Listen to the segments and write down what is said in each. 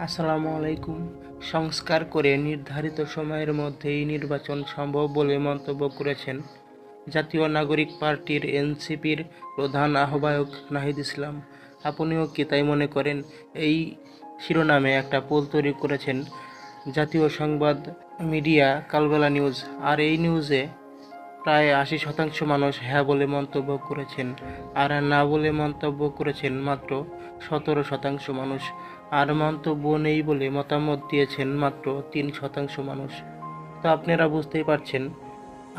আসসালামু আলাইকুম। সংস্কার করে নির্ধারিত সময়ের মধ্যেই নির্বাচন সম্ভব বলে মন্তব্য করেছেন জাতীয় নাগরিক পার্টির এনসিপির প্রধান আহ্বায়ক নাহিদ ইসলাম। আপনিও কি তাই মনে করেন? এই শিরোনামে একটা পোল তৈরি করেছেন জাতীয় সংবাদ মিডিয়া কালবেলা নিউজ। আর এই নিউজে প্রায় ৮০% মানুষ হ্যাঁ বলে মন্তব্য করেছেন, আর না বলে মন্তব্য করেছেন মাত্র ১৭% মানুষ, আর মন্তব্য নেই বলে মতামত দিয়েছেন মাত্র ৩% মানুষ। তো আপনারা বুঝতেই পারছেন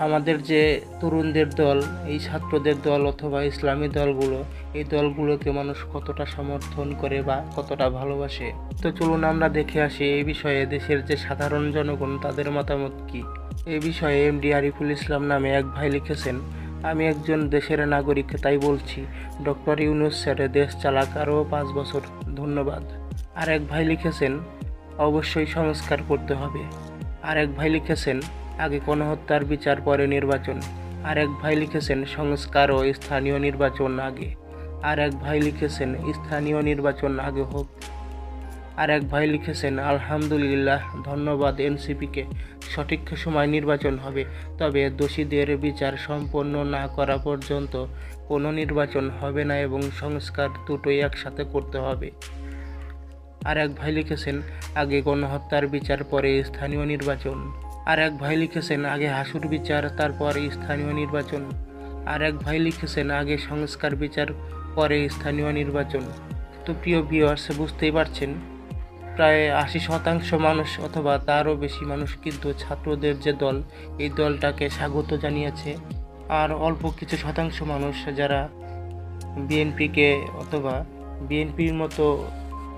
আমাদের যে তরুণদের দল, এই ছাত্রদের দল অথবা ইসলামী দলগুলো, এই দলগুলোকে মানুষ কতটা সমর্থন করে বা কতটা ভালোবাসে। তো চলুন আমরা দেখে আসি এই বিষয়ে দেশের যে সাধারণ জনগণ তাদের মতামত কি। এই বিষয়ে এমডি আরিফুল ইসলাম নামে এক ভাই লিখেছেন, আমি একজন দেশের নাগরিক, তাই বলছি ডক্টর ইউনূস স্যারে দেশ চালাক আরও 5 বছর, ধন্যবাদ। আর এক ভাই লিখেছেন, অবশ্যই সংস্কার করতে হবে। আর এক ভাই লিখেছেন, আগে গণহত্যার বিচার পরে নির্বাচন। আর এক ভাই লিখেছেন, সংস্কার ও স্থানীয় নির্বাচন আগে। আর এক ভাই লিখেছেন, স্থানীয় নির্বাচন আগে হোক। আর এক ভাই লিখেছেন, আলহামদুলিল্লাহ, ধন্যবাদ এনসিপিকে, সঠিক সময় নির্বাচন হবে, তবে দোষীদের বিচার সম্পন্ন না করা পর্যন্ত কোনো নির্বাচন হবে না এবং সংস্কার দুটোই একসাথে করতে হবে। আর এক ভাই লিখেছেন, আগে গণহত্যার বিচার পরে স্থানীয় নির্বাচন। আর এক ভাই লিখেছেন, আগে হাসুর বিচার তারপরে স্থানীয় নির্বাচন। আর এক ভাই লিখেছেন, আগে সংস্কার বিচার পরে স্থানীয় নির্বাচন। তো প্রিয় ভিউয়ার্স, বুঝতেই পারছেন প্রায় ৮০% মানুষ অথবা তারও বেশি মানুষ কিন্তু ছাত্রদের যে দল, এই দলটাকে স্বাগত জানিয়েছে। আর অল্প কিছু শতাংশ মানুষ যারা বিএনপিকে অথবা বিএনপির মতো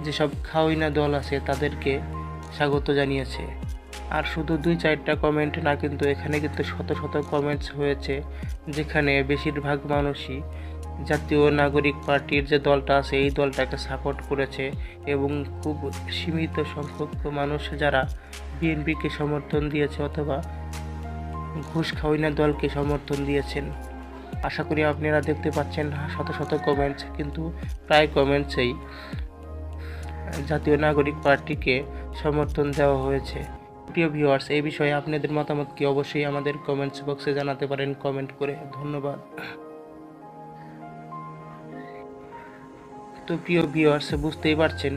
যেসব খাওয়াইনা দল আছে তাদেরকে স্বাগত জানিয়েছে। আর শুধু 2-4টা কমেন্ট না, কিন্তু এখানে কিন্তু শত শত কমেন্টস হয়েছে, যেখানে বেশিরভাগ মানুষই জাতীয় নাগরিক পার্টির যে দলটা আছে এই দলটাকে সাপোর্ট করেছে এবং খুব সীমিত সংখ্যক মানুষ যারা বিএনপিকে সমর্থন দিয়েছে অথবা ঘুষ খাওয়াইনা দলকে সমর্থন দিয়েছেন। আশা করি আপনারা দেখতে পাচ্ছেন শত শত কমেন্টস, কিন্তু প্রায় কমেন্টসেই জাতীয় নাগরিক পার্টিকে সমর্থন দেওয়া হয়েছে। প্রিয় ভিউয়ার্স, এই বিষয়ে আপনাদের মতামত কি অবশ্যই আমাদের কমেন্টস বক্সে জানাতে পারেন কমেন্ট করে, ধন্যবাদ। তো প্রিয় ভিউয়ার্স, বুঝতেই পারছেন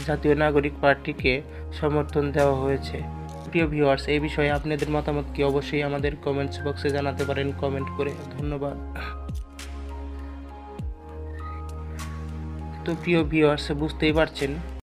জাতীয় নাগরিক পার্টিকে সমর্থন দেওয়া হয়েছে। প্রিয় ভিউয়ার্স, এই বিষয়ে আপনাদের মতামত কি অবশ্যই আমাদের কমেন্টস বক্সে জানাতে পারেন কমেন্ট করে, ধন্যবাদ। তো প্রিয় ভিউয়ার্স, বুঝতেই পারছেন